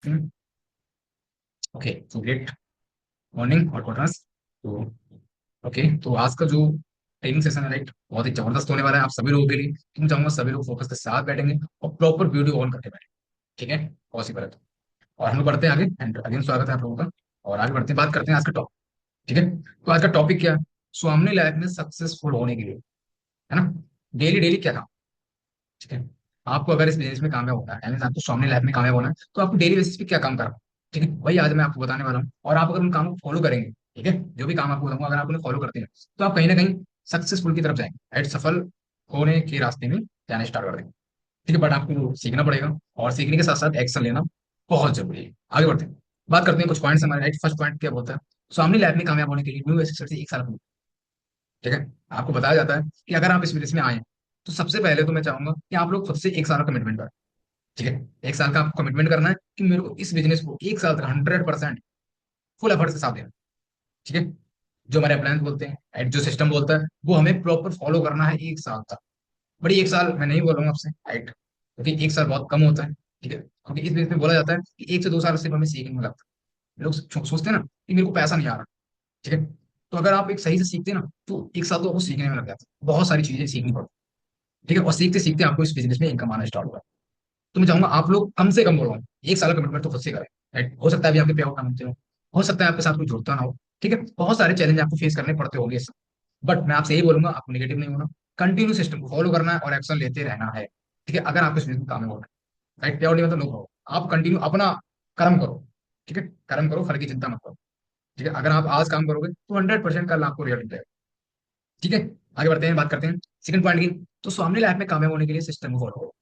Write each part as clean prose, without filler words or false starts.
Okay, तो great morning और कॉटनर्स। तो ओके, तो आज का जो ट्रेनिंग सेशन है राइट, बहुत ही जबरदस्त होने वाला है आप सभी लोगों के लिए। तो मैं चाहूंगा सभी लोग फोकस के साथ बैठेंगे और प्रॉपर वीडियो ऑन करके बैठे। ठीक है, पॉसिबल है तो। और हम लोग बढ़ते हैं आगे, एंड अगेन स्वागत है आप लोगों का। और आगे बढ़ते हैं, बात करते हैं आज का टॉपिक। ठीक है, तो आज का टॉपिक क्या है? स्वामी लाइफ में सक्सेसफुल होने के लिए, है ना, डेली डेली क्या काम। ठीक है, आपको अगर इस बिजनेस में कामयाब होना है, यानी आपको सामने लाइफ में कामयाब होना है, तो आपको डेली बेसिस पे क्या काम करना है। ठीक है, वही आज मैं आपको बताने वाला हूँ। और आप अगर उन कामों को फॉलो करेंगे, ठीक है, जो भी काम आपको बताऊंगा अगर आप उन्हें फॉलो करते हैं, तो आप कहीं ना कहीं सक्सेसफुल की तरफ जाएंगे, राइट, सफल होने के रास्ते में जाना स्टार्ट कर देंगे। ठीक है, बट आपको सीखना पड़ेगा, और सीखने के साथ साथ एक्शन लेना बहुत जरूरी है। आगे बढ़ते हैं, बात करते हैं कुछ पॉइंट्स हमारे, राइट। फर्स्ट पॉइंट क्या बोलता है? सामने लाइफ में कामयाब होने के लिए न्यू बेसिस एक साल। ठीक है, आपको बताया जाता है कि अगर आप इस बिजनेस में आए, तो सबसे पहले तो मैं चाहूंगा कि आप लोग खुद से एक साल का कमिटमेंट करें। ठीक है, एक साल का आपको कमिटमेंट करना है कि मेरे को इस बिजनेस को एक साल तक 100% फुल एफर्ट के साथ देना। ठीक है, जो हमारे अप्लायंस बोलते हैं, right, जो सिस्टम बोलता है, वो हमें प्रॉपर फॉलो करना है एक साल तक। बड़ी एक साल मैं नहीं बोल रहा हूँ आपसे, राइट, क्योंकि एक साल बहुत कम होता है। ठीक है, क्योंकि इस बिजनेस में बोला जाता है कि 1 से 2 साल सिर्फ हमें सीखने में लगता है। लोग सोचते हैं ना कि मेरे को पैसा नहीं आ रहा। ठीक है, तो अगर आप एक सही से सीखते हैं ना, तो एक साल तो आपको सीखने में लग जाता है, बहुत सारी चीजें सीखनी पड़ती है। ठीक है, और सीखते सीखते आपको इस बिजनेस में इनकम आना स्टार्ट होगा। तो मैं चाहूंगा आप लोग कम से कम बोल रहा हूँ, एक साल का कमिटमेंट तो खुद से करें। राइट, हो सकता है अभी आपके पे आउट ना होते हो सकता है आपके साथ कोई जुड़ता ना हो। ठीक है, बहुत सारे चैलेंज आपको फेस करने पड़ते होंगे इस, बट मैं आपसे यही बोलूंगा, आपको नेगेटिव नहीं होना, कंटिन्यू सिस्टम को फॉलो करना है और एक्शन लेते रहना है। ठीक है, अगर आपको इस बिजनेस में कामयाब होना है, राइट, प्योरली मतलब नो प्रॉब्लम, आप कंटिन्यू अपना कर्म करो। ठीक है, कर्म करो, फल की चिंता मत करो। ठीक है, अगर आप आज काम करोगे तो 100% कल आपको रिजल्ट मिलेगा। ठीक है, आगे बढ़ते हैं, बात करते हैं सेकंड पॉइंट की। तो सामने लाइफ में कामयाब होने के लिए सिस्टम को फॉलो करो।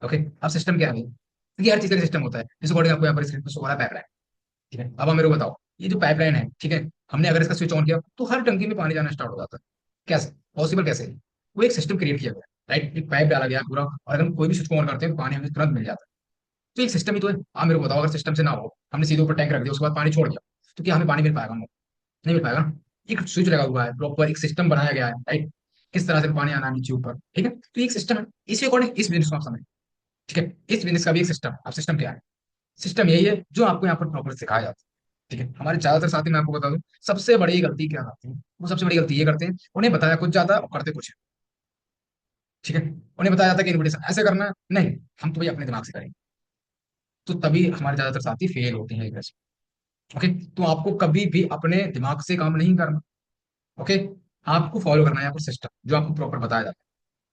ओके, अब सिस्टम क्या है? क्योंकि हर चीज का सिस्टम होता है, जिस अकॉर्डिंग आपको यहाँ पर स्क्रीन पर शो हो रहा है पाइपलाइन। ठीक है, अब आप मेरे को बताओ, ये जो पाइपलाइन है, ठीक है, हमने अगर इसका स्विच ऑन किया तो हर टंकी में पानी जाना स्टार्ट हो जाता है। कैसे पॉसिबल, कैसे है? वो एक सिस्टम क्रिएट किया गया है, राइट, एक पाइप डाला गया है पूरा, और अगर हम कोई भी स्विच को ऑन करते हैं तो पानी हमें तुरंत मिल जाता है। तो एक सिस्टम ही तो है। आप मेरे को बताओ, अगर सिस्टम से ना हो, हमने सीधे ऊपर टैंक रख दिया, उसके बाद पानी छोड़ दिया, तो क्या हमें पानी मिल पाएगा? नहीं मिल पाएगा ना। एक स्विच लगा हुआ है, प्रॉपर एक सिस्टम बनाया गया है, राइट, किस तरह से पानी आना है नीचे ऊपर। ठीक है, तो एक सिस्टम है, इसी अकॉर्डिंग इस बिजनेस को आप समझ। ठीक है, इस बिजनेस का भी एक सिस्टम है। अब सिस्टम क्या है? सिस्टम यही है जो आपको यहाँ पर प्रॉपर सिखाया जाता है। ठीक है, हमारे ज्यादातर साथी, मैं आपको बता दूं, सबसे बड़ी गलती क्या करते हैं, वो सबसे बड़ी गलती ये करते हैं, उन्हें बताया कुछ ज्यादा और करते कुछ है। ठीक है, उन्हें बताया जाता है कि इन्विटेशन ऐसे करना है, नहीं, हम तो भाई अपने दिमाग से करेंगे। तो तभी हमारे ज्यादातर साथी फेल होते हैं। ओके, तो आपको कभी भी अपने दिमाग से काम नहीं करना। ओके, आपको फॉलो करना है यहाँ पर सिस्टम जो आपको प्रॉपर बताया जाता है।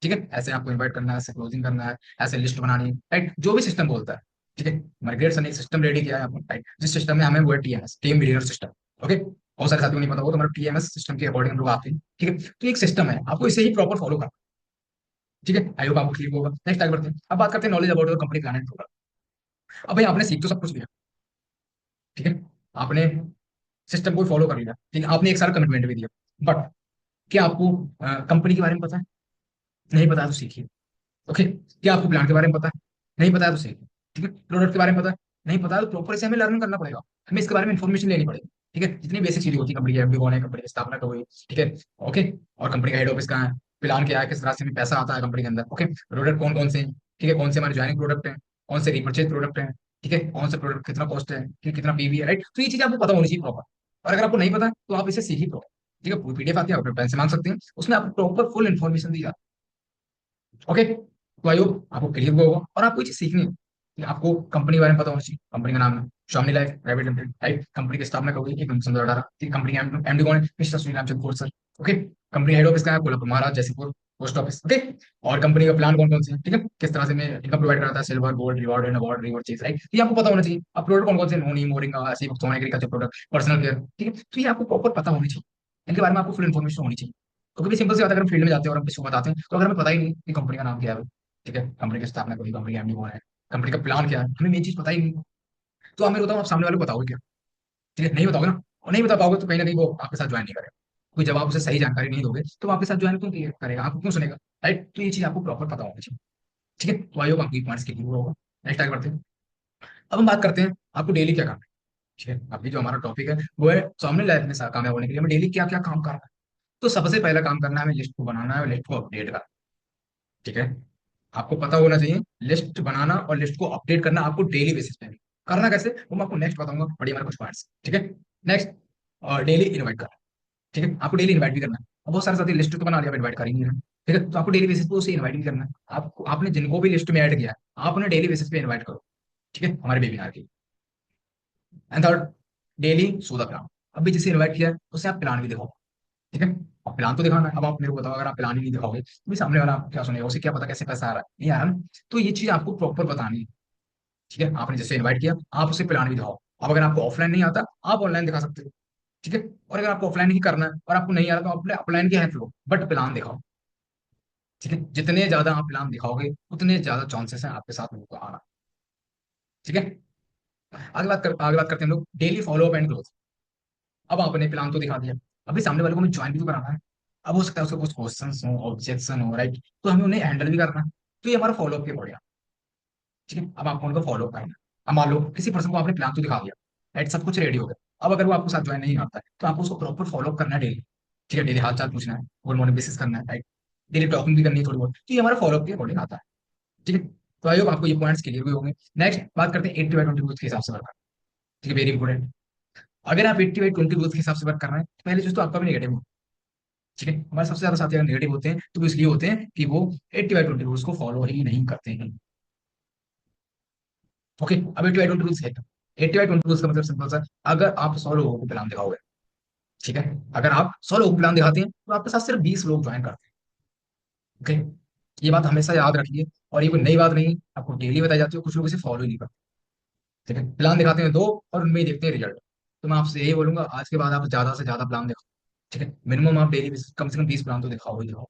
ठीक है, ऐसे आपको इनवाइट करना है, ऐसे क्लोजिंग करना है, ऐसे लिस्ट बनानी है, राइट, जो भी सिस्टम बोलता है। ठीक है, हमारे ग्रेड सर ने एक सिस्टम रेडी किया है आपको, राइट, जिस सिस्टम में हमें वो है TMS, team behaviour system. Okay, बहुत सारे साथियों को नहीं पता, वो तो हमारा टीएमएस सिस्टम के अकॉर्डिंग हम लोग आते हैं। ठीक है, तो एक सिस्टम है, आपको इसे ही प्रॉपर फॉलो करना। ठीक है, आई होप आपको क्लियर होगा। नेक्स्ट आगे बढ़ते हैं, अब बात करते हैं knowledge about your company plan and program. अब भाई आपने सीख तो सब कुछ लिया। ठीक है, आपने सिस्टम को फॉलो कर लिया, ठीक है, आपने एक साल कमिटमेंट भी दिया, बट क्या आपको कंपनी के बारे में पता है? नहीं पता है तो सीखिए। ओके, क्या आपको प्लान के बारे में पता है? नहीं पता है तो सीखिए। ठीक है, प्रोडक्ट के बारे में पता है? नहीं पता है तो प्रॉपर से हमें लर्न करना पड़ेगा, हमें इसके बारे में इन्फॉर्मेशन लेनी पड़ेगी। ठीक है, जितनी बेसिक चीजें होती है, कंपनी की एमडी कौन है, कंपनी की स्थापना कब हुई, ठीक है, ओके, और कंपनी का हेड ऑफिस कहाँ है, प्लान क्या है, किस तरह से हमें पैसा आता है कंपनी के अंदर। ओके, प्रोडक्ट कौन कौन से हैं, ठीक है, कौन से हमारे ज्वाइनिंग प्रोडक्ट हैं, कौन से रिपर्चेज प्रोडक्ट हैं, ठीक है, कौन सा प्रोडक्ट कितना कॉस्ट है, ठीक है, कितना पीवी है, राइट, तो ये चीजें आपको पता होनी चाहिए प्रॉपर। और अगर आपको नहीं पता तो आप इसे सीखिए प्रॉपर। ठीक है, पीडीएफ आती है, आप पेन से मांग सकते हैं, उसमें आपको प्रॉपर फुल इन्फॉर्मेशन दी जाती है। ओके, तो आई होप आपको क्लियर हुआ होगा, और आपको ये चीज सीखनी है कि आपको कंपनी के बारे में पता होना चाहिए। कंपनी का नाम है Shamli life private limited, right, company की स्थापना कब हुई, 1 दिसंबर 2018। कंपनी के एमडी कौन है? Mister Shri Ramchandra Gaur sir. Okay, company head office का है Kolhapur Maharaj Jaysingpur post office. Okay, और कंपनी का प्लान कौन कौन से हैं, ठीक है, किस तरह से मैं इनका प्रोवाइड कराता है, silver gold reward and award reward चीज, राइट, ये आपको पता होना चाहिए। अब प्रोडक्ट कौन कौन से, नोनी मोरिंगा, ऐसे भुगतान एग्रीकल्चर प्रोडक्ट, पर्सनल केयर, ठीक है, तो ये आपको प्रॉपर पता होनी चाहिए, इनके बारे में आपको फुल इन्फॉर्मेशन होनी चाहिए। तो कभी सिंपल सी बात है, अगर हम फील्ड में जाते हैं और हम किसी को बताते हैं, तो अगर हमें पता ही नहीं कि कंपनी का नाम क्या है, ठीक है, कंपनी की स्थापना करी, कंपनी का एमडी कौन है, कंपनी का प्लान क्या है, हमें मेन चीज पता ही नहीं, तो आप मेरे बताओ, आप सामने वाले को बताओगे क्या? ठीक है, नहीं बताओगे ना, और नहीं बता पाओगे तो कहीं ना कहीं वो आपके साथ ज्वाइन नहीं करेगा। कोई जब आप उसे सही जानकारी नहीं दोगे तो वो आपके साथ ज्वाइन क्यों करेगा, आपको क्यों सुनेगा? राइट, तो ये चीज आपको प्रॉपर पता होनी चाहिए। ठीक है, तो आई होप आपकी पॉइंट्स क्लियर होगा। नेक्स्ट आगे बढ़ते हैं, अब हम बात करते हैं आपको डेली क्या काम है। ठीक है, अभी जो हमारा टॉपिक है वो है सामने लाइफ में कामयाब होने के लिए हमें डेली क्या क्या काम करना है। तो सबसे पहला काम करना है, हमें लिस्ट को बनाना है और लिस्ट को अपडेट करना है। ठीक है, आपको पता होना चाहिए लिस्ट बनाना और लिस्ट को अपडेट करना आपको डेली बेसिस पे करना कैसे वो मैं आपको नेक्स्ट बताऊंगा, बढ़िया हमारे कुछ पॉइंट्स, ठीक है। नेक्स्ट, डेली इनवाइट करना, ठीक है, आपको डेली इनवाइट भी करना है। अब बहुत सारे साथी लिस्ट तो बना लिया, इनवाइट कर ही नहीं रहे, ठीक है, तो आपको डेली बेसिस पे उसे इनवाइट भी करना है। आपको आपने जिनको भी लिस्ट में ऐड किया है, आप उन्हें डेली बेसिस पे इनवाइट करो, ठीक है, हमारे वेबिनार की। And third, daily so the plan. अब भी जिसे इनवाइट किया है उसे आप प्लान भी दिखाओ, ठीक है। अब प्लान तो दिखाना है, अब आप मेरे को बताओ, अगर आप प्लान ही नहीं दिखाओगे तो भी सामने वाला आपको क्या सुनेगा, उसे क्या पता कैसे पैसा आ रहा है नहीं आ रहा ना। तो ये चीज आपको प्रॉपर बतानी है, ठीक है। आपने जैसे इनवाइट किया, आप उसे प्लान भी दिखाओ। अब अगर आपको ऑफलाइन नहीं आता, आप ऑनलाइन दिखा सकते हो, ठीक है। और अगर आपको ऑफलाइन ही करना है और आपको नहीं आ रहा, तो अपने ऑफलाइन की हेल्प लो, बट प्लान दिखाओ, ठीक है। जितने ज्यादा आप प्लान दिखाओगे उतने ज्यादा चांसेस हैं आपके साथ लोगों को आना, ठीक है। आगे बात करते हैं हम लोग डेली फॉलोअप एंड ग्रोथ। अब आपने प्लान तो दिखा दिया, अभी सामने वाले को हमें ज्वाइन भी तो कराना है। अब हो सकता है उसके कुछ क्वेश्चन हो, ऑब्जेक्शन हो, राइट, तो हमें उन्हें हैंडल भी करना है। तो ये हमारा फॉलोअप के बढ़िया, ठीक है। अब आपको उनको फॉलो करना है। अब मान लो किसी पर्सन को आपने प्लान तो दिखा दिया, राइट, सब कुछ रेडी हो गया। अब अगर वो आपको साथ ज्वाइन नहीं करता है, तो आपको उसको प्रॉपर फॉलो करना है डेली, ठीक है। डेली हाल चाल पूछना है, गुड मॉर्निंग बेसिस करना है, राइट, डेली टॉकिंग भी करनी है थोड़ी बहुत। तो ये हमारा फॉलोअप के अकॉर्डिंग आता है, ठीक है। तो आई होप आपको ये पॉइंट्स क्लियर हुए होंगे। नेक्स्ट बात करते हैं 80/20 रूल्स के हिसाब से वर्क, ठीक है, वेरी इंपॉर्टेंट। अगर आप 80/20 रूल्स के हिसाब से वर्क कर रहे हैं, तो पहले चीज तो आपका भी नेगेटिव हो, ठीक है। हमारे सबसे ज्यादा साथी अगर नेगेटिव होते हैं तो वो इसलिए होते हैं कि वो 80/20 रूल्स को फॉलो ही नहीं करते हैं, ओके। अब 80/20 रूल्स है, 80/20 रूल्स का मतलब सिंपल सा, अगर आप 100 लोगों को प्लान दिखाओगे, ठीक है, अगर आप 100 लोगों को प्लान दिखाते हैं तो आपके साथ सिर्फ 20 लोग ज्वाइन करते हैं, ओके। ये बात हमेशा याद रखिए, और ये कोई नई बात नहीं है, आपको डेली बताई जाती है, कुछ लोग इसे फॉलो ही नहीं करते, ठीक है। प्लान दिखाते हैं दो और उनमें ही देखते हैं रिजल्ट। तो मैं आपसे यही बोलूंगा, आज के बाद आप ज्यादा से ज्यादा प्लान दिखाओ, ठीक है। मिनिमम आप डेली कम से कम 20 प्लान तो दिखाओ ही दिखाओ,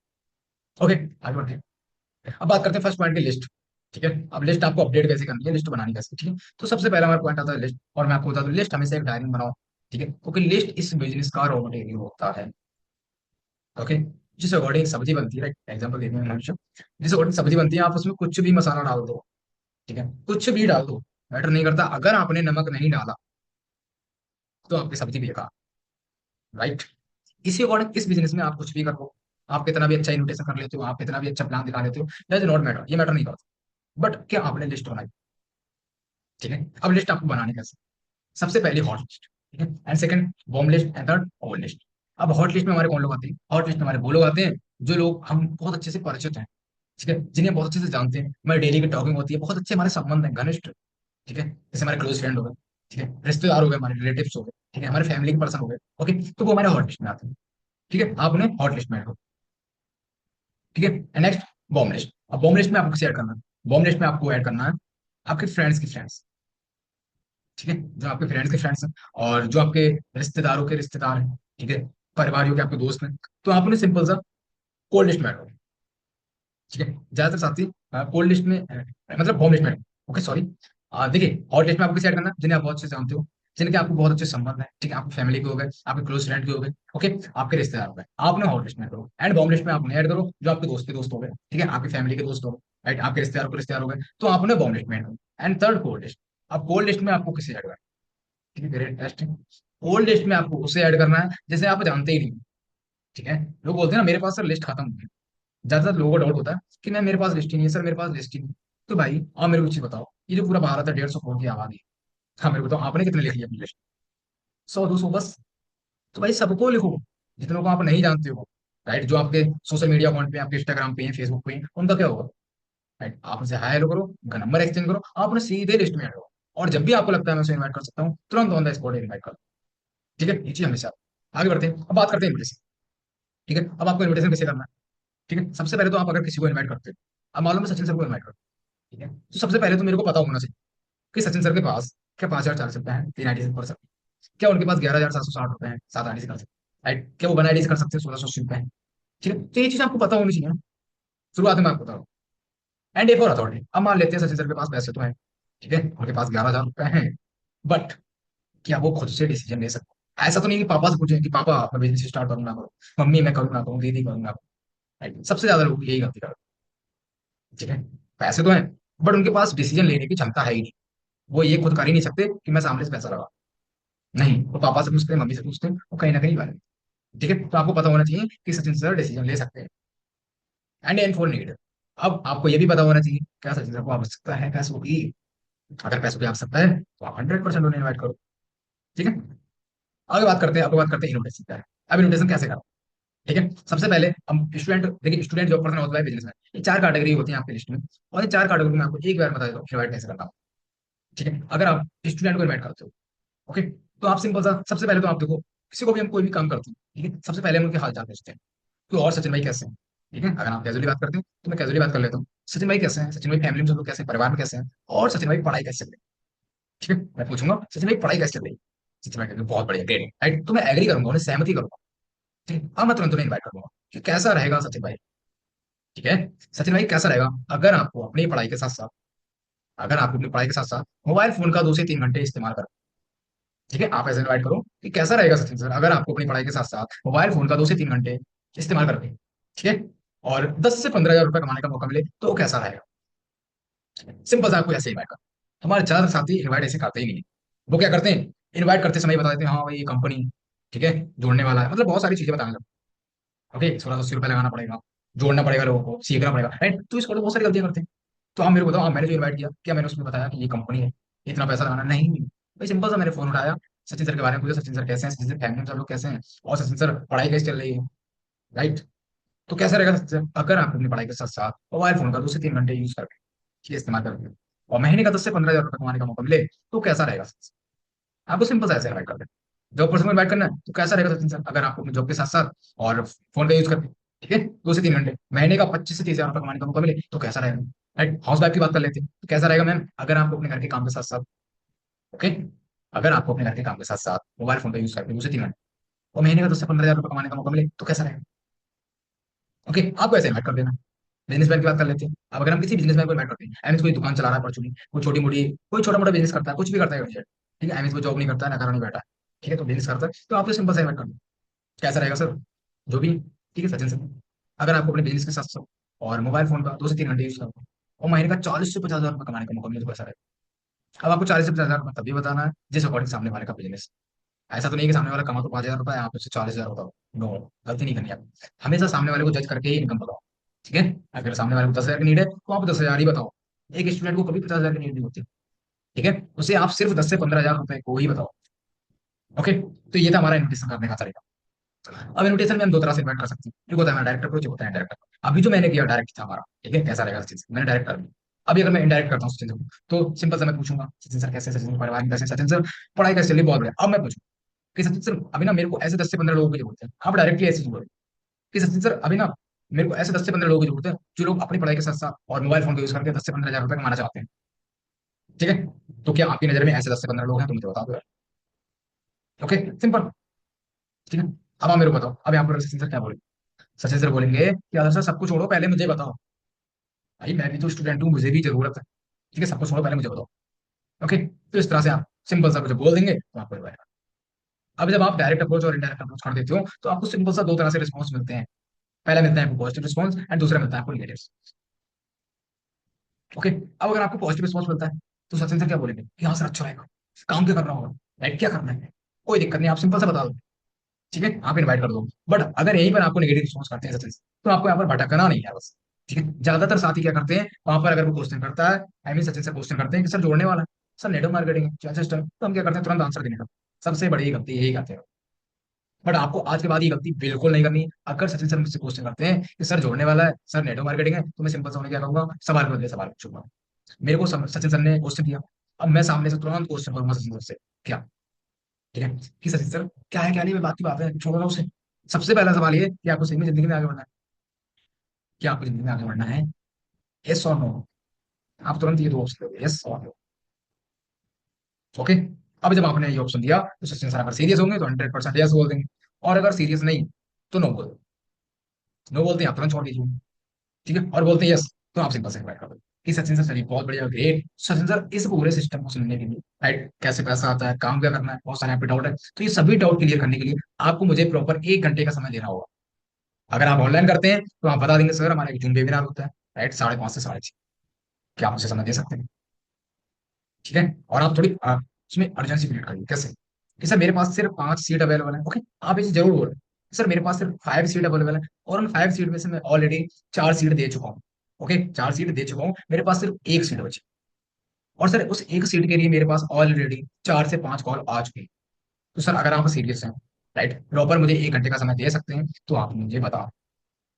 ओके। आगे बढ़ते हैं। अब बात करते हैं फर्स्ट पॉइंट की, लिस्ट, ठीक है। अब लिस्ट आपको अपडेट कैसे करनी है, लिस्ट बनानी कैसे, ठीक है। तो सबसे पहला हमारा पॉइंट आता है लिस्ट, और मैं आपको बता दूं लिस्ट हमेशा एक डायरी में बनाओ, ठीक है, क्योंकि लिस्ट इस बिजनेस का रॉ मटेरियल होता है, ओके। जिस अकॉर्डिंग सब्जी बनती है, राइट, एग्जाम्पल देते हैं हमेशा, जिस अकॉर्डिंग सब्जी बनती है, आप उसमें कुछ भी मसाला डाल दो, ठीक है, कुछ भी डाल दो, मैटर नहीं करता, अगर आपने नमक नहीं डाला तो आपकी सब्जी बेकार, राइट। इसी अकॉर्डिंग इस बिजनेस में आप कुछ भी करो, आप कितना भी अच्छा इन्विटेशन कर लेते हो, आप कितना भी अच्छा प्लान दिखा लेते हो, डज नॉट मैटर, ये मैटर नहीं करता, बट क्या आपने लिस्ट बनाई, ठीक है। अब लिस्ट आपको बनाने कैसे, सबसे पहले हॉट लिस्ट, ठीक है, and second warm list, and third cold list. अब हॉट लिस्ट में हमारे कौन लोग आते हैं, हॉट लिस्ट में हमारे वो लोग आते हैं जो लोग हम बहुत अच्छे से परिचित हैं, ठीक है, जिन्हें बहुत अच्छे से जानते हैं, हमारी डेली की टॉकिंग होती है, बहुत अच्छे हमारे संबंध हैं, घनिष्ठ, ठीक है, जैसे हमारे क्लोज फ्रेंड हो गए, ठीक है, रिश्तेदार हो गए, हमारे रिलेटिव्स हो गए, ठीक है, हमारे फैमिली के पर्सन हो गए, ओके। तो वो हमारे हॉट लिस्ट में आते हैं, ठीक है, आप उन्हें हॉट लिस्ट में ऐड करो, ठीक है। Next, bomb list. अब बॉम्ब लिस्ट में आपको किसे ऐड करना है, बॉम्ब लिस्ट में आपको ऐड करना है आपके फ्रेंड्स की फ्रेंड्स, ठीक है, जो आपके फ्रेंड्स के फ्रेंड्स हैं, और जो आपके रिश्तेदारों के रिश्तेदार हैं, ठीक है, परिवारियों के आपके दोस्त हैं, तो आप उन्हें सिंपल सा कोल्ड लिस्ट में ऐड करो, ठीक है। ज्यादातर साथी कोल्ड लिस्ट में मतलब होम लिस्ट में, ओके सॉरी। देखिए हॉट लिस्ट में आपको किसे ऐड करना है, जिन्हें आप बहुत अच्छे से जानते हो, जिनके आपको बहुत अच्छे संबंध है, ठीक है, आपकी फैमिली के हो गए, आपके क्लोज फ्रेंड के हो गए, ओके, आपके रिश्तेदार हो गए, आप उन्हें हॉट लिस्ट में ऐड करो। एंड बॉम्ब लिस्ट में आप उन्हें ऐड करो जो आपके दोस्त के दोस्त हो गए, ठीक है, आपकी फैमिली के दोस्त हो गए, राइट, आपके रिश्तेदारों के रिश्तेदार हो गए, तो आप उन्हें बॉम्ब लिस्ट में ऐड करो। And third, cold list. अब कोल्ड लिस्ट में आपको किसे ऐड करना है, ठीक है, वेरी इंटरेस्टिंग। कोल्ड लिस्ट में आपको उसे ऐड करना है जैसे आप जानते ही नहीं, ठीक है। लोग बोलते हैं ना मेरे पास सर लिस्ट खत्म हो गई, ज्यादातर लोगों को डाउट होता है कि मैं मेरे पास लिस्ट ही नहीं है सर, मेरे पास लिस्ट ही नहीं है। तो भाई आप मेरे को चीज बताओ, ये जो पूरा भारत है 150 करोड़ की आबादी है, हाँ मेरे को बताओ आपने कितने लिख लिया अपनी लिस्ट, 100 200 बस। तो भाई सबको लिखो, जितनों को आप नहीं जानते हो, राइट, जो आपके सोशल मीडिया अकाउंट पे, आपके इंस्टाग्राम पे, फेसबुक पे, उनका क्या होगा, राइट, आप उनसे हाय हेलो करो, उनका नंबर एक्सचेंज करो, आप उन्हें सीधे लिस्ट में ऐड करो, और जब भी आपको लगता है मैं उसे इन्वाइट कर सकता हूँ, तुरंत ऑन द स्पॉट इन्वाइट करो, ठीक है। ये चीज हमेशा। आगे बढ़ते हैं, अब बात करते हैं इन्विटेशन, ठीक है। अब आपको इन्विटेशन कैसे करना है, ठीक है। सबसे पहले तो आप अगर किसी को इन्वाइट करते हो, अब मालूम है सचिन सर को इन्वाइट करो, ठीक है, तो सबसे पहले तो मेरे को पता होना चाहिए कि सचिन सर के पास क्या 5,400 रुपए हैं, 3 आईडी से कर सकते हैं, क्या उनके पास 11,760 रुपए हैं, 7 आईडी से कर सकते हैं, राइट, क्या वो 1 आईडी से कर सकते हैं, 1,680 रुपए हैं, ठीक है। तो ये चीज आपको पता होनी चाहिए ना, शुरुआत में आपको बताओ। एंड ए फॉर अथॉरिटी, अब मान लेते हैं सचिन सर के पास पैसे तो हैं, ठीक है, उनके पास 11,000 रुपए हैं, बट क्या वो खुद से डिसीजन ले सकते हैं? ऐसा तो नहीं कि पापा से पूछें कि पापा मैं बिजनेस स्टार्ट करूंगा करो, मम्मी मैं करूंगा करूँ, दीदी करूंगा, राइट, सबसे ज्यादा लोग यही गलती करते हैं, ठीक है। पैसे तो हैं, बट उनके पास डिसीजन लेने की क्षमता है ही नहीं, वो ये खुद कर ही नहीं सकते कि मैं सामने से पैसा लगा, नहीं, वो पापा से पूछते हैं, मम्मी से पूछते हैं, वो कहीं ना कहीं वाले, ठीक है। तो आपको पता होना चाहिए कि सचिन सर डिसीजन ले सकते हैं। एंड एन फॉर नीड, अब आपको ये भी पता होना चाहिए क्या सचिन सर को आवश्यकता है पैसों की, अगर पैसों की आवश्यकता है तो आप 100% उन्हें इन्वाइट करो। ठीक है। आगे बात करते हैं, आपको बात करते हैं इनविटेशन क्या है। अब इनविटेशन कैसे करो। ठीक है, सबसे पहले हम स्टूडेंट, देखिए स्टूडेंट, जॉब पर्सन, होता है बिजनेसमैन, ये चार कैटेगरी होती है आपकी लिस्ट में। और ये चार कैटेगरी में आपको एक बार बता देता हूँ इन्वाइट कैसे करना हो। ठीक है, अगर आप स्टूडेंट को इन्वाइट करते हो, ओके, तो आप सिंपल सा, सबसे पहले तो आप देखो, किसी को भी हम कोई भी काम करते हैं, ठीक है, सबसे पहले हम उनके हाल चाल पूछते हैं कि और सचिन भाई कैसे हैं। ठीक है, अगर आप कैजुअली बात करते हैं तो मैं कैजुअली बात कर लेता हूँ, सचिन भाई कैसे हैं, सचिन भाई फैमिली में सब लोग कैसे हैं, परिवार में कैसे हैं, और सचिन भाई पढ़ाई कैसे चल रही है। ठीक है, मैं पूछूंगा सचिन भाई पढ़ाई कैसे चल रही है, सचिन भाई कहेंगे, बहुत बढ़िया, ग्रेट, राइट, तो मैं एग्री करूंगा, उन्हें सहमति करूंगा। ठीक है, अब मैं तुरंत उन्हें इन्वाइट करूंगा कि कैसा रहेगा सचिन भाई। ठीक है, सचिन भाई कैसा रहेगा अगर आपको अपनी पढ़ाई के साथ साथ, अगर आपको अपनी पढ़ाई के साथ साथ मोबाइल फोन का 2 से 3 घंटे इस्तेमाल करो। ठीक है, आप ऐसे इन्वाइट करो कि कैसा रहेगा सचिन सर अगर आपको अपनी पढ़ाई के साथ साथ मोबाइल फोन का 2 से 3 घंटे इस्तेमाल करोगे। ठीक है, और 10 से 15 हज़ार रुपए कमाने का मौका मिले तो कैसा रहेगा। सिंपल सा आपको ऐसे इन्वाइट कर। हमारे ज्यादातर साथी इन्वाइट ऐसे करते ही नहीं है। वो क्या करते हैं, इन्वाइट करते समय बता देते हैं हाँ भाई ये कंपनी, ठीक है, जोड़ने वाला है, मतलब बहुत सारी चीजें बताने लगते हैं। ओके, 1680 रुपये लगाना पड़ेगा, जोड़ना पड़ेगा लोगों को, सीखना पड़ेगा, राइट, तो इसको तो बहुत सारी गलतियां करते हैं। तो आप मेरे को बताओ, मैंने जो इन्वाइट किया, क्या मैंने उसमें बताया कि ये कंपनी है, इतना पैसा लगाना, नहीं भाई, सिंपल सा मैंने फोन उठाया, सचिन सर के बारे में पूछा, सचिन सर कैसे हैं, सचिन सर फैमिली में सब लोग कैसे हैं, और सचिन सर पढ़ाई कैसे चल रही है, राइट। तो कैसा रहेगा सचिन सर अगर आप अपनी पढ़ाई के साथ साथ मोबाइल फोन का 2 से 3 घंटे यूज करके, ठीक है, इस्तेमाल करके, और महीने का 10 से 15 हज़ार रुपये कमाने का मौका मिले तो कैसा रहेगा सचिन सर? आपको सिंपल सा ऐसे इन्वाइट कर दें। जॉब पर्सन को इन्वाइट करना है तो कैसा रहेगा सचिन सर अगर आपको अपने जॉब के साथ साथ और फोन का यूज करके, ठीक है, 2 से 3 घंटे महीने का 25 से 30 हज़ार रुपये कमाने का मौका मिले तो कैसा रहेगा। राइट, हाउस वाइफ की बात कर लेते हैं तो कैसा रहेगा मैम अगर आपको अपने घर के काम के साथ साथ, ओके, अगर आपको अपने घर के काम के साथ साथ मोबाइल फोन का यूज करके 2 से 3 घंटे और महीने का 10 से 15 हज़ार रुपये कमाने का मौका मिले तो कैसा रहेगा। ओके, आपको ऐसे इन्वाइट कर देना। बिजनेसमैन की बात कर लेते हैं। अब अगर हम किसी बिजनेसमैन को इन्वाइट करते हैं, एमएस कोई दुकान चला रहा है परचूनी, कोई छोटी मोटी, कोई छोटा मोटा बिजनेस करता है, कुछ भी करता है भैया, ठीक है, एमएस को जॉब नहीं करता है, ना नहीं बैठा है, ठीक है, तो बिजनेस करता है, तो आपको सिंपल सा इन्वाइट कर दो। कैसा रहेगा सर, जो भी, ठीक है, सचिन सर अगर आपको अपने बिजनेस के साथ साथ और मोबाइल फोन का 2 से 3 घंटे यूज करना और महीने का 40 से 50 हज़ार रुपये कमाने का मौका मिले तो कैसा रहेगा। अब आपको 40 से 50 हज़ार तभी बताना है जिस अकॉर्डिंग सामने वाले का बिजनेस। ऐसा तो नहीं कि सामने वाला कमा तो 5 हज़ार रुपये आप उससे 40 हज़ार बताओ। नो, गलती नहीं करनी आप। हमेशा सामने वाले को जज करके ही इनकम बताओ। ठीक है, अगर सामने वाले को 10 हज़ार की नीड है तो आप 10 हज़ार ही बताओ। एक स्टूडेंट को कभी 50 हज़ार की नीड नहीं होती। ठीक है, उसे आप सिर्फ 10 से 15 हज़ार रुपए को ही बताओ। ओके, तो ये था हमारा इन्विटेशन करने का तरीका। अब इन्विटेशन में हम दो तरह से इन्वाइट कर सकते हैं, एक होता है हमारा डायरेक्ट अप्रोच, होता है डायरेक्ट। अभी जो मैंने किया डायरेक्ट था हमारा, ठीक है, कैसा रहेगा सचिन सर, मैंने डायरेक्ट कर दिया। अभी अगर मैं इनडायरेक्ट करता हूँ सचिन सर को, तो सिंपल सा मैं पूछूंगा सचिन सर कैसे हैं? सचिन सर परिवार में कैसे हैं? सचिन सर पढ़ाई कैसे चल रही है? बहुत बढ़िया। अब मैं पूछूं कि सचिन सर अभी ना मेरे को ऐसे 10 से 15 लोगों की जरूरत है, आप डायरेक्टली ऐसे बोले कि सचिन सर अभी ना मेरे को ऐसे 10 से 15 लोगों की जरूरत है जो लोग अपनी पढ़ाई के साथ साथ और मोबाइल फोन का यूज करके 10 से 15 हज़ार रुपए कमाना चाहते हैं। ठीक है, तो क्या आपकी नजर में ऐसे 10 से 15 लोग हैं, तो मुझे बता दो यार। Okay, simple. ठीक है, अब आप मेरे को बताओ, अब यहाँ पर सचिन सर क्या बोलेंगे। सचिन सर बोलेंगे कि आदर्श सर सबको छोड़ो, पहले मुझे बताओ, भाई मैं भी तो स्टूडेंट हूँ, मुझे भी जरूरत है। ठीक है, सबको छोड़ो, पहले मुझे बताओ। ओके, तो इस तरह से आप सिंपल सा कुछ बोल देंगे तो आपको रिवाइव। अब जब आप डायरेक्ट अप्रोच और इनडायरेक्ट अप्रोच कर देते हो तो आपको सिंपल सा दो तरह से रिस्पॉन्स मिलते हैं। पहला मिलता है आपको पॉजिटिव रिस्पॉन्स एंड दूसरा मिलता है आपको नेगेटिव। ओके, अब अगर आपको पॉजिटिव रिस्पॉन्स मिलता है तो सचिन सर क्या बोलेंगे कि हाँ सर अच्छा रहेगा, काम क्या करना होगा, राइट, क्या करना है, कोई दिक्कत नहीं, आप सिंपल सा बता दो। ठीक है, आप इनवाइट कर दो। बट अगर यहीं पर आपको नेगेटिव रिस्पॉन्स करते हैं सचिन सर, तो आपको यहाँ पर भटकना नहीं है बस। ठीक है, ज्यादातर साथी क्या करते हैं, वहां पर अगर वो क्वेश्चन करता है, I mean Sachin sir question करते हैं कि सर जोड़ने वाला है, सर नेटवर्क मार्केटिंग है क्या सिस्टम, तो हम क्या करते हैं तुरंत आंसर देने का। सबसे बड़ी गलती यही करते हैं। बट आपको आज के बाद ये गलती बिल्कुल नहीं करनी। अगर सचिन सर मुझसे क्वेश्चन करते हैं कि सर जोड़ने वाला है, सर नेटवर्क मार्केटिंग है, तो मैं सिंपल सा उन्हें क्या करूंगा, सवाल के बदले सवाल पूछूंगा। मेरे को सचिन सर ने क्वेश्चन दिया, अब मैं सामने से तुरंत क्वेश्चन करूंगा सचिन सर से। क्या, ठीक है, कि सचिन सर क्या है क्या नहीं, मैं बात की बात है, छोड़ो ना उसे। सबसे पहला सवाल ये कि आपको सही में जिंदगी में आगे बढ़ना है, क्या आपको जिंदगी में आगे बढ़ना है, यस और नो। आप तुरंत ये दो ऑप्शन दोगे, यस और नो। ओके, अब जब आपने ये ऑप्शन दिया तो सचिन सर अगर सीरियस होंगे तो 100% यस बोल देंगे, और अगर सीरियस नहीं तो नो बोल, नो बोलते हैं आप तुरंत छोड़ दीजिए। ठीक है, और बोलते हैं यस तो आप सिंपल से इन्वाइट कर दो कि सचिन सर चलिए बहुत बढ़िया, ग्रेट सचिन सर, इस पूरे सिस्टम को सुनने के लिए, राइट, कैसे पैसा आता है, काम क्या करना है, बहुत सारे आपके डाउट है, तो ये सभी डाउट क्लियर करने के लिए आपको मुझे प्रॉपर 1 घंटे का समय देना होगा। अगर आप ऑनलाइन करते हैं तो आप बता देंगे सर हमारा एक जूम वेबिनार होता है, राइट, 5:30 से 6:30, क्या आप मुझे समय दे सकते हैं। ठीक है, और आप थोड़ी उसमें अर्जेंसी क्रिएट करिए, कैसे कि सर मेरे पास सिर्फ 5 सीट अवेलेबल है। ओके, आप इसे जरूर बोलें सर मेरे पास सिर्फ 5 सीट अवेलेबल है, और उन 5 सीट में से मैं ऑलरेडी 4 सीट दे चुका हूँ। ओके, 4 सीट दे चुका हूँ, मेरे पास सिर्फ एक सीट बची। और सर उस एक सीट के लिए मेरे पास ऑलरेडी 4 से 5 कॉल आ चुकी है। तो सर अगर आप सीरियस हैं, राइट, प्रॉपर मुझे 1 घंटे का समय दे सकते हैं तो आप मुझे बताओ,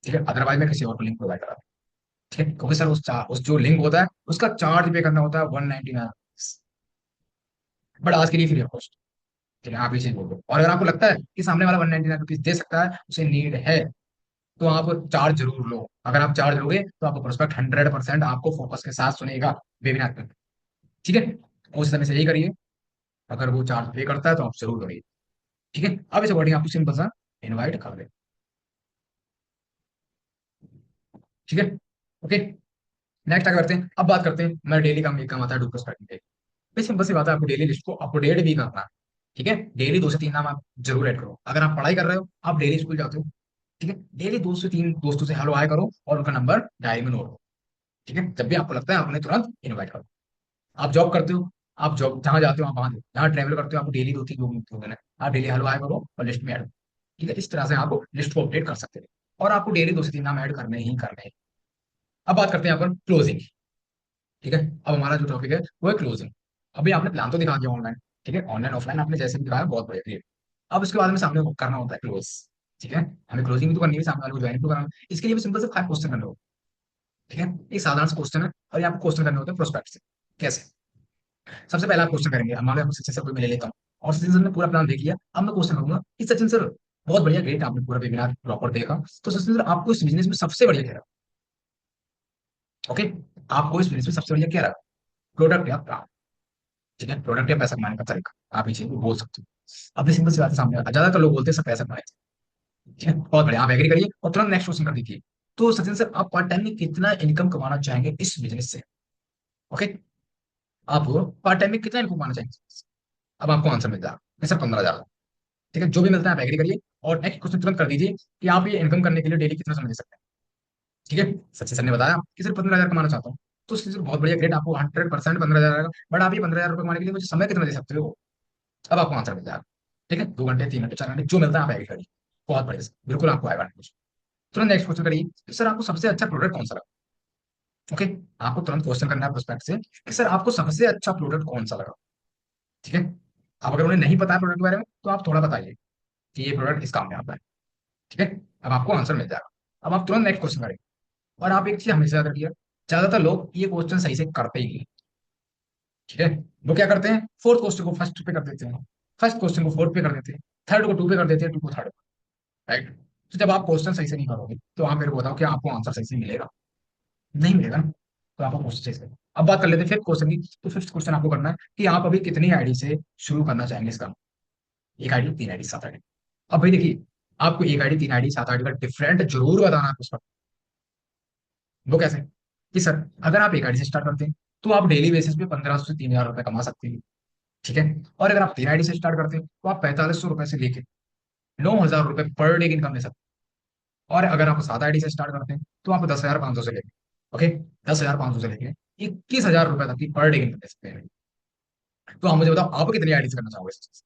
ठीक है, अदरवाइज मैं किसी और को लिंक प्रोवाइड करा, ठीक है, क्योंकि सर उस जो लिंक होता है उसका चार्ज पे करना होता है 199, बट आज के लिए फ्री ऑफ कॉस्ट। ठीक है, आप ये चीज बोल दो, और अगर आपको लगता है कि सामने वाला 199 रुपीज दे सकता है, उसे नीड है, तो आप चार्ज जरूर लो। अगर आप चार्ज लोगे तो आपको प्रोस्पेक्ट 100% आपको फोकस के साथ सुनेगा वेबिनार पे। ठीक है, उस समय से यही करिए। अगर वो चार्ज पे करता है तो आप जरूर करिए। ठीक है, अब इस अकॉर्डिंग आपको सिंपल सा इनवाइट कर दे। ठीक है, ओके, नेक्स्ट क्या करते हैं, अब बात करते हैं मैं डेली काम, एक काम आता है डू प्रोस्पेक्टिंग पे। भाई सिंपल सी बात है, आपको डेली लिस्ट को अपडेट भी करना है। ठीक है, डेली 2 से 3 नाम आप जरूर ऐड करो। अगर आप पढ़ाई कर रहे हो, आप डेली स्कूल जाते हो, ठीक है, डेली 2 से 3 दोस्तों से हेलो हाय करो और उनका नंबर डायरी में नोट करो। ठीक है, जब भी आपको लगता है आप उन्हें तुरंत इन्वाइट करो। आप जॉब करते हो, आप जॉब जहाँ जाते हो आप वहां दो, जहाँ ट्रैवल करते हो आपको डेली 2 3 लोग मिलते होंगे ना, आप डेली हेलो हाय करो और लिस्ट में ऐड करो। ठीक है, इस तरह से आप लिस्ट को अपडेट कर सकते हैं, और आपको डेली 2 से 3 नाम ऐड करने ही करने हैं। अब बात करते हैं यहाँ पर क्लोजिंग। ठीक है, अब हमारा जो टॉपिक है वो है क्लोजिंग। अभी आपने प्लान तो दिखा दिया ऑनलाइन, ठीक है, ऑनलाइन ऑफलाइन आपने जैसे भी दिखाया बहुत बढ़िया क्लियर। अब उसके बाद में सामने करना होता है क्लोज। ठीक है, हमें क्लोजिंग भी तो करनी है, सामने वाले को ज्वाइन तो कराना है। इसके लिए भी सिंपल से 5 क्वेश्चन करने होते हैं। ठीक है, एक साधारण सा क्वेश्चन है, और ये आपको क्वेश्चन करने होते हैं प्रोस्पेक्ट से। कैसे? सबसे पहला आप क्वेश्चन करेंगे, अब मान लो आपको सचिन सर को मैं ले लेता हूँ, और सचिन सर ने पूरा प्लान देख लिया, अब मैं क्वेश्चन करूंगा कि सचिन सर, बहुत बढ़िया, ग्रेट, आपने पूरा वेबिनार प्रॉपर देखा, तो सचिन सर आपको इस बिजनेस में सबसे बढ़िया क्या रहा? ओके, आपको इस बिजनेस में सबसे बढ़िया क्या रहा? प्रोडक्ट या काम? ठीक है, प्रोडक्ट या पैसा कमाने का तरीका, आप ये चीज बोल सकते हो। अब सिंपल सी बात है, सामने ज्यादातर लोग बोलते हैं सर पैसा कमाए। ठीक है, बहुत बढ़िया, आप एग्री करिए और तुरंत नेक्स्ट क्वेश्चन कर दीजिए। तो सचिन सर आप पार्ट टाइम में कितना इनकम कमाना चाहेंगे इस बिजनेस से? ओके, आप पार्ट टाइम में कितना इनकम कमाना चाहेंगे? अब आपको आंसर मिल जाएगा सर 15,000। ठीक है, जो भी मिलता है आप एग्री करिए, और नेक्स्ट क्वेश्चन तुरंत कर दीजिए कि आप ये इनकम करने के लिए डेली कितना समय दे सकते हैं। ठीक है, सचिन सर ने बताया कि सिर्फ 15,000 कमाना चाहता हूँ, तो सचिन सर बहुत बढ़िया, ग्रेट, आपको 100% 15,000 आएगा, बट आप ये 15,000 रुपये कमाने के लिए मुझे समय कितना दे सकते हो? अब आपको आंसर मिल जाएगा। ठीक है, 2 घंटे, 3 घंटे, 4 घंटे, जो मिलता है आप एग्री करिए, बहुत बढ़िया, बिल्कुल आपको आएगा कुछ। तुरंत नेक्स्ट क्वेश्चन करिए कि सर आपको सबसे अच्छा प्रोडक्ट कौन सा लगा? ओके, आपको तुरंत क्वेश्चन करना है प्रोस्पेक्ट से कि सर आपको सबसे अच्छा प्रोडक्ट कौन सा लगा? ठीक है, अब अगर उन्हें नहीं पता है प्रोडक्ट के बारे में तो आप थोड़ा बताइए कि ये प्रोडक्ट इस काम में आता है। ठीक है, अब आपको आंसर मिल जाएगा। अब आप तुरंत नेक्स्ट क्वेश्चन करेंगे, और आप एक चीज हमेशा याद रखिए, ज्यादातर लोग ये क्वेश्चन सही से करते ही नहीं। ठीक है, वो क्या करते हैं, फोर्थ क्वेश्चन को फर्स्ट पे कर देते हैं, फर्स्ट क्वेश्चन को फोर्थ पे कर देते हैं, थर्ड को टू पे कर देते हैं, टू को थर्ड पे, राइट। तो जब आप क्वेश्चन सही से नहीं करोगे तो आप मेरे को बताओ कि आपको आंसर सही से मिलेगा? नहीं मिलेगा ना। तो आपको क्वेश्चन सही से, अब बात कर लेते हैं फिफ्थ क्वेश्चन की। तो फिफ्थ क्वेश्चन आपको करना है कि आप अभी कितनी आईडी से शुरू करना चाहेंगे इसका? 1 आईडी, 3 आईडी, 7 आईडी? अब भाई देखिए, आपको 1 आईडी, 3 आईडी, 7 आईडी का डिफरेंट जरूर बताना है उस पर। वो कैसे? कि सर अगर आप 1 आईडी से स्टार्ट करते हैं तो आप डेली बेसिस पे 1,500 से 3,000 रुपए कमा सकते हैं। ठीक है, और अगर आप 3 आईडी से स्टार्ट करते हैं तो आप 4,500 रुपए से लेके 9,000 रुपए पर डे की इनकम ले सकते हैं। और अगर आप 7 आईडी से स्टार्ट करते हैं तो आप 10,500 से लेके, ओके, 10,500 से लेके 21,000 रुपए तक की पर डे इनकम ले सकते हैं। तो आप मुझे बताओ आप कितनी आईडी से करना चाहोगे इस चीज़?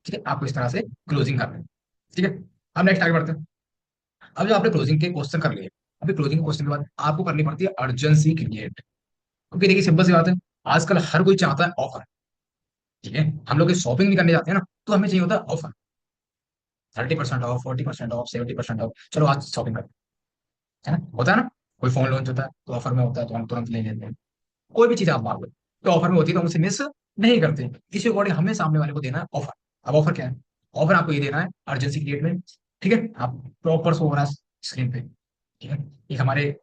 ठीक है, आपको इस तरह से क्लोजिंग करनी है। ठीक है, अब नेक्स्ट आगे बढ़ते हैं। अब जो आपने क्लोजिंग के क्वेश्चन कर लिए, अभी क्लोजिंग क्वेश्चन के बाद आपको करनी पड़ती है अर्जेंसी क्रिएट, क्योंकि देखिए सिंपल सी बात है, आजकल हर कोई चाहता है ऑफर। ठीक है, हम लोग शॉपिंग भी करने जाते हैं ना, तो हमें चाहिए होता है ऑफर, 30% ऑफ, 40% ऑफ, 70% ऑफ, चलो आज शॉपिंग करते हैं, है ना, होता है ना। कोई फोन लॉन्च होता है तो ऑफर में होता है, तो हम तुरंत ले लेते हैं। कोई भी चीज आप मान लो तो ऑफर में होती है तो हम उसे मिस नहीं करते। इसी अकॉर्डिंग हमें सामने वाले को देना है ऑफर। अब ऑफर क्या है? ऑफर आपको ये देना है अर्जेंसी क्रिएट में। ठीक है, आप प्रॉपर शो हो रहा है स्क्रीन पे। ठीक है, एक हमारे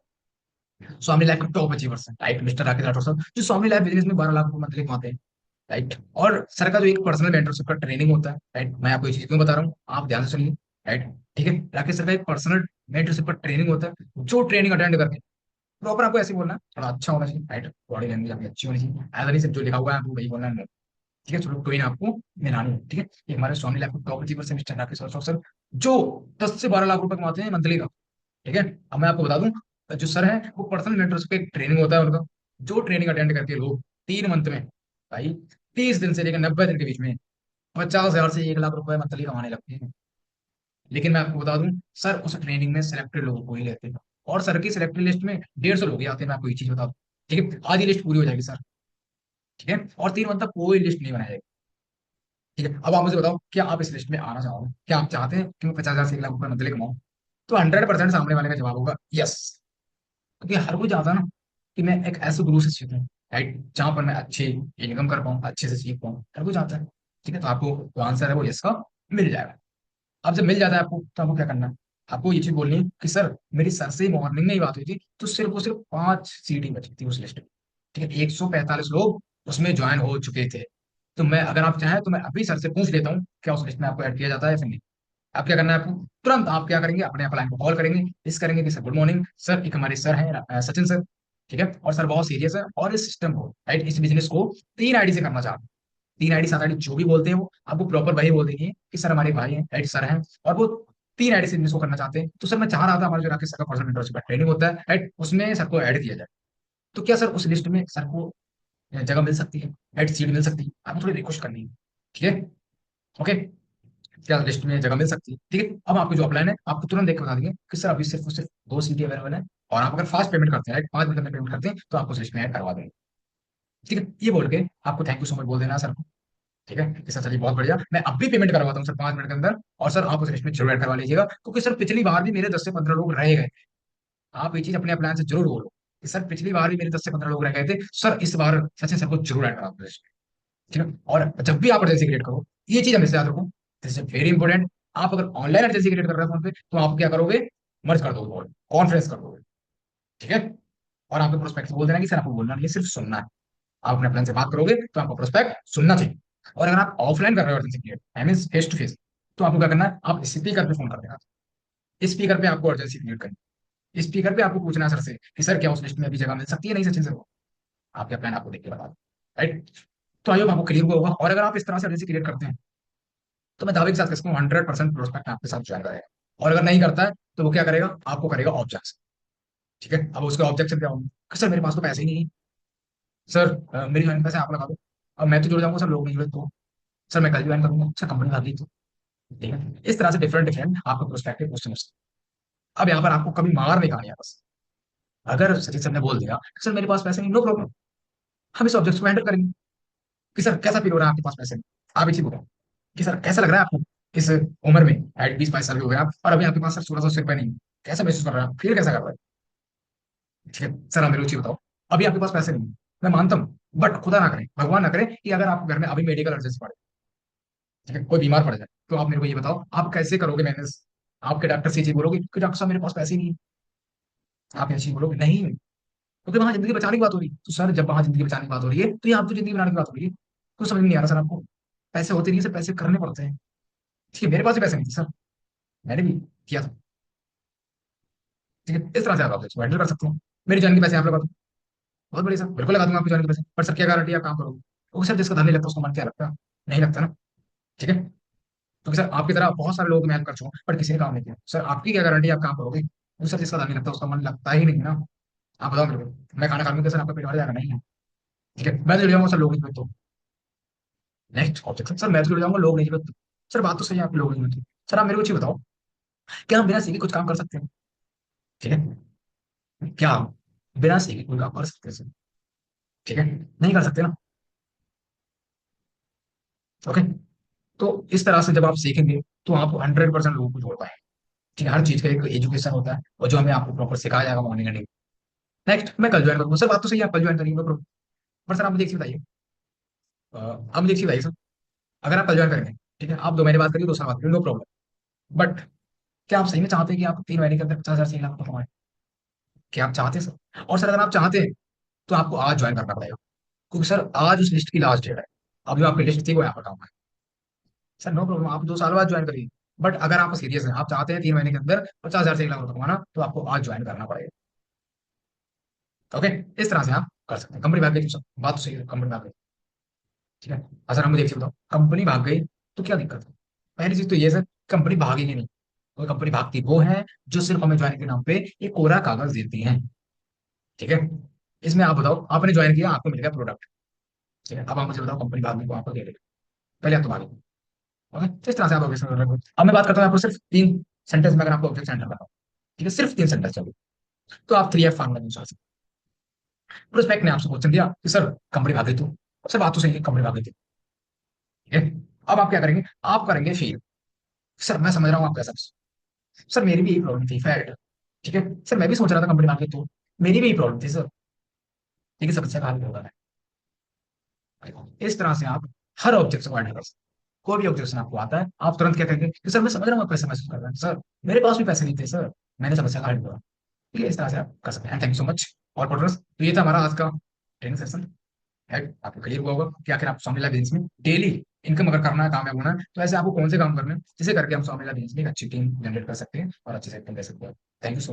स्वामी लाइफ के टॉप अचीवर्स हैं, राइट, मिस्टर राकेश राठौर साहब, जो स्वामी लाइफ बिजनेस में 12 लाख रुपए मंथली कमाते हैं, राइट। और सर का जो एक पर्सनल मेंटरशिप का ट्रेनिंग होता है, राइट, मैं आपको ये चीज क्यों बता रहा हूँ, आप ध्यान से सुनिए, राइट। ठीक है, राकेश सर का एक पर्सनल मेंटरशिप का ट्रेनिंग होता है, जो ट्रेनिंग अटेंड करके प्रॉपर आपको ऐसे बोलना है, थोड़ा अच्छा होना चाहिए, राइट, बॉडी लैंग्वेज आपकी अच्छी होनी चाहिए, ऐसा नहीं सिर्फ जो लिखा हुआ है आपको वही बोलना है। ठीक है, चलो कोई ना, आपको मिलानी है। ठीक है, ये हमारे स्वामी लाइफ टॉप अचीवर से मिस्टर राकेश राठौर सर, जो 10 से 12 लाख रुपए कमाते हैं मंथली का। ठीक है, अब मैं आपको बता दूं, जो सर है वो पर्सनल मेंटरशिप का एक ट्रेनिंग होता है उनका, जो ट्रेनिंग अटेंड करके लोग 3 मंथ में, भाई 30 दिन से लेकर 90 दिन के बीच में 50,000 से 1 लाख रुपए मंथली कमाने लगते हैं। लेकिन मैं आपको बता दूं, सर उस ट्रेनिंग में सिलेक्टेड लोगों को ही लेते हैं, और सर की सिलेक्टेड लिस्ट में 150 लोग ही आते हैं, मैं आपको ये चीज बता दूं। ठीक है, आधी लिस्ट पूरी हो जाएगी सर। ठीक है, और 3 मंथ तक कोई लिस्ट नहीं बनाई जाएगी। ठीक है, अब आप मुझे बताओ, क्या आप इस लिस्ट में आना चाहोगे? क्या आप चाहते हैं कि मैं 50,000 से 1 लाख रुपए मंथली कमाऊं? तो 100% सामने वाले का जवाब होगा यस। क्योंकि हर कोई चाहता है ना कि मैं एक ऐसे गुरु से सीखूं, राइट, जहां पर मैं अच्छी इनकम कर पाऊं, अच्छे से सीख पाऊं, हर कोई चाहता है। ठीक है, तो आपको जो आंसर है वो यस का मिल जाएगा। अब जब मिल जाता है आपको, तो आपको क्या करना है? आपको ये चीज बोलनी है कि सर, मेरी सर से मॉर्निंग में ही बात हुई थी, तो सिर्फ वो सिर्फ 5 सीटें बची थी उस लिस्ट में। ठीक है, 145 लोग उसमें ज्वाइन हो चुके थे। तो मैं, अगर आप चाहें तो मैं अभी सर से पूछ लेता हूँ क्या उस लिस्ट में आपको ऐड किया जाता है या फिर नहीं। आप क्या करना है? आपको तुरंत आप क्या करेंगे, अपने अपलाइन को कॉल करेंगे, इस करेंगे कि सर गुड मॉर्निंग सर, एक हमारे सर हैं सचिन सर। ठीक है, और सर बहुत सीरियस है, और इस सिस्टम को, राइट, इस बिजनेस को 3 आईडी से करना चाहते हैं। 3 आईडी 7 आईडी जो भी बोलते हैं वो आपको प्रॉपर वही बोल देंगे कि सर हमारे भाई हैं, राइट, सर हैं, और वो 3 आईडी से बिजनेस को करना चाहते हैं। तो सर मैं चाह रहा था हमारे जो राकेश सर का पर्सनल मेंटरशिप ट्रेनिंग होता है, राइट, उसमें सर को ऐड किया जाए। तो क्या सर उस लिस्ट में सर को जगह मिल सकती है, राइट, सीट मिल सकती है? आपको थोड़ी रिक्वेस्ट करनी है। ठीक है, ओके, क्या लिस्ट में जगह मिल सकती है? ठीक है, अब आपको जो अपलाइन है आपको तुरंत देख के बता देंगे कि सर अभी सिर्फ और सिर्फ 2 सीटें अवेलेबल है, और आप अगर फास्ट पेमेंट करते हैं, राइट, 5 मिनट में पेमेंट करते हैं, तो आपको उस लिस्ट में ऐड करवा देंगे। ठीक है, ये बोल के आपको थैंक यू सो मच बोल देना है सर को। ठीक है कि सर चलिए बहुत बढ़िया, मैं अब भी पेमेंट करवाता हूँ सर 5 मिनट के अंदर, और सर आप उस लिस्ट में जरूर ऐड करवा लीजिएगा, क्योंकि सर पिछली बार भी मेरे 10 से 15 लोग रह गए। आप ये चीज अपने प्लान से जरूर बोलो कि सर पिछली बार भी मेरे 10 से 15 लोग रह गए थे, सर इस बार सचिन सर को जरूर ऐड करा दो लिस्ट में। ठीक है, और जब भी आप अर्जेंसी क्रिएट करो, ये चीज हमेशा याद रखो, दिस इज वेरी इंपॉर्टेंट। आप अगर ऑनलाइन अर्जेंसी क्रिएट कर रहे हो फोन पे, तो आप क्या करोगे? मर्ज कर दोगे, कॉन्फ्रेंस कर दोगे। ठीक है, और आपके प्रोस्पेक्ट से बोल देना कि सर आपको बोलना नहीं है, सिर्फ सुनना है। आप अपने प्लान से बात करोगे तो आपको प्रोस्पेक्ट सुनना चाहिए। और अगर आप ऑफलाइन कर रहे हो urgency create, I mean face to face, तो आपको क्या करना है? आप स्पीकर पे फोन कर देना। स्पीकर पे आपको अर्जेंसी क्रिएट करनी, स्पीकर पे आपको पूछना है सर से कि सर क्या उस लिस्ट में अभी जगह मिल सकती है नहीं सचिन सर को? आपके प्लान आपको देख के बता दो, राइट। तो आई होप आपको क्लियर हुआ होगा, और अगर आप इस तरह से अर्जेंसी क्रिएट करते हैं, तो मैं दावे के साथ कह सकता हूँ 100% प्रोस्पेक्ट आपके साथ ज्वाइन करेगा। और अगर नहीं करता है, तो वो क्या करेगा? आपको करेगा ऑब्जेक्शन। ठीक है, अब उसका ऑब्जेक्शन क्या होगा कि सर मेरे पास तो पैसे ही नहीं है, सर मेरी ज्वाइन पैसे आप लगा दो। अब मैं तो जुड़ जाऊंगा सर, लोग नहीं जुड़े तो सर मैं कल ज्वाइन करूंगा, सर कंपनी भाग गई तो। ठीक है, इस तरह से डिफरेंट डिफरेंट आपको प्रोस्पेक्टिव क्वेश्चन हो सकते हैं। अब यहाँ पर आपको कभी मार नहीं खानी है बस। अगर सचिन सर ने बोल दिया कि सर मेरे पास पैसे नहीं, नो प्रॉब्लम, हम इस ऑब्जेक्ट को हैंडल करेंगे कि सर कैसा फील हो रहा है आपके पास पैसे नहीं? आप एक चीज बताओ कि सर कैसा लग रहा है आपको इस उम्र में, एट 20-22 साल के हो गए आप, और अभी आपके पास सर 1600 रुपए नहीं है, कैसा महसूस कर रहा है? फील कैसा कर रहा है? ठीक है सर, आप मेरे को चीज बताओ, अभी आपके पास पैसे नहीं है, मैं मानता हूँ, बट खुदा ना करे, भगवान ना करे कि अगर आपके घर में अभी मेडिकल अर्जेंसी पड़े, ठीक है, कोई बीमार पड़ जाए, तो आप मेरे को ये बताओ आप कैसे करोगे मैनेज? आपके डॉक्टर से ये चीज बोलोगे कि डॉक्टर साहब मेरे पास पैसे ही नहीं है? आप ये चीज बोलोगे नहीं? क्योंकि वहां जिंदगी बचाने की बात हो रही है। तो सर जब वहां जिंदगी बचाने की बात हो रही है, तो यहाँ तो जिंदगी बनाने की बात हो रही है। तो समझ में नहीं आ रहा सर आपको? पैसे होते नहीं है सर, पैसे करने पड़ते हैं। ठीक है, मेरे पास भी पैसे नहीं थे सर, मैंने भी किया था। ठीक है, इस तरह से आप इसको हैंडल कर सकते हैं। मेरी जान के पैसे आप लगा दो, बहुत बढ़िया सर, बिल्कुल लगा दूंगा आपकी जान के पैसे, पर सर क्या गारंटी आप काम करोगे? क्योंकि सर जिसका धन नहीं लगता उसका मन क्या लगता है? नहीं लगता ना। ठीक है, क्योंकि सर आपकी तरह बहुत सारे लोग मेहनत कर चुके हैं, पर किसी ने काम नहीं किया। सर आपकी क्या गारंटी आप काम करोगे? क्योंकि सर जिसका धन नहीं लगता उसका मन लगता ही नहीं है ना। आप बताओ मेरे को, मैं खाना खा लूंगा सर आपका पेट भर जाएगा? नहीं है। ठीक है, मैं तो जुड़ जाऊंगा सर, लोग नहीं जुड़े तो। नेक्स्ट ऑब्जेक्शन, सर मैं तो जुड़ जाऊंगा, लोग नहीं जुड़े तो। सर बात तो सही है, आप लोग नहीं जुड़े तो। सर आप मेरे को चीज बताओ, क्या हम बिना सीखे कुछ काम कर सकते हैं? ठीक है, क्या हम बिना सीखे कोई काम कर सकते हैं सर? ठीक है, नहीं कर सकते ना। ओके, तो इस तरह से जब आप सीखेंगे, तो आप 100% लोगों को जोड़ पाएंगे। ठीक है, हर चीज का एक एजुकेशन होता है, और जो हमें आपको प्रॉपर सिखाया जाएगा मॉर्निंग एंड। नेक्स्ट, मैं कल ज्वाइन करूंगा सर, बात तो सही है, आप कल ज्वाइन करेंगे bro। पर सर आप मुझे एक चीज बताइए, आप मुझे एक चीज बताइए सर, अगर आप कल ज्वाइन करेंगे, ठीक है, आप 2 महीने बाद करिए, 2 साल बाद करिए, नो प्रॉब्लम, बट क्या आप सही में चाहते हैं कि आप 3 महीने के अंदर 50,000 से 1 लाख रुपए कमाएं? क्या आप चाहते हैं सर? और सर अगर आप चाहते हैं, तो आपको आज ज्वाइन करना पड़ेगा, क्योंकि सर आज उस लिस्ट की लास्ट डेट है। अब जो आपकी लिस्ट थी वो यहाँ पर काम है। सर नो प्रॉब्लम, आप 2 साल बाद ज्वाइन करिए, बट अगर आप सीरियस हैं, आप चाहते हैं 3 महीने के अंदर 50,000 से 1 लाख रुपए कमाना, तो आपको आज ज्वाइन करना पड़ेगा। ओके, इस तरह से आप कर सकते हैं। कंपनी भाग गई तो सर बात तो सही है, कंपनी भाग गई। ठीक है, अच्छा हम मुझे एक चीज बताओ, कंपनी भाग गई तो क्या दिक्कत है? पहली चीज तो ये सर, कंपनी भागेगी नहीं। कोई कंपनी भागती वो है जो सिर्फ हमें ज्वाइन के नाम पे एक कोरा कागज देती है। ठीक है, इसमें आप बताओ, आपने ज्वाइन किया, आपको मिल गया प्रोडक्ट। ठीक है, अब आप मुझे बताओ कंपनी भागने को आपको क्या लगेगा? पहले आप तो भागेंगे। ओके, तो इस तरह से आप ऑब्जेक्शन कर रहे हो। अब मैं बात करता हूँ आपको सिर्फ 3 सेंटेंस में, अगर आपको ऑब्जेक्ट सेंटर करना हो, ठीक है, सिर्फ 3 सेंटेंस चलो, तो आप 3F फार्मूला यूज कर सकते हैं। प्रोस्पेक्ट ने आपसे क्वेश्चन दिया कि सर कंपनी भाग गई तो सर बात तो सही है, कंपनी भाग गई थी, ठीक है। अब आप क्या करेंगे, आप करेंगे फील। सर मैं समझ रहा हूँ आपका सब। सर मेरी भी यही प्रॉब्लम थी फैट, ठीक है। सर मैं भी सोच रहा था कंपनी भाग गई तो मेरी भी यही प्रॉब्लम थी सर, लेकिन समस्या का हल होगा है। इस तरह से आप हर ऑब्जेक्ट को हैंडल कर सकते हैं। कोई भी ऑब्जेक्शन आपको आता है, आप तुरंत क्या करेंगे कि सर मैं समझ रहा हूँ आप कैसे महसूस कर रहे हैं सर, मेरे पास भी पैसे नहीं थे सर, मैंने समस्या का हल ढूंढा। ठीक है, इस तरह से आप कर सकते हैं। थैंक यू सो मच और पार्टनर्स, तो ये था हमारा आज का ट्रेनिंग सेशन है। आपको क्लियर हुआ होगा कि आखिर आप स्वामिला बिजनेस में डेली इनकम अगर करना है, कामयाब होना है, तो ऐसे आपको कौन से काम करने हैं जिसे करके हम स्वामिला बिजनेस में एक अच्छी टीम जनरेट कर सकते हैं और अच्छे से इनकम दे सकते हैं। Thank you so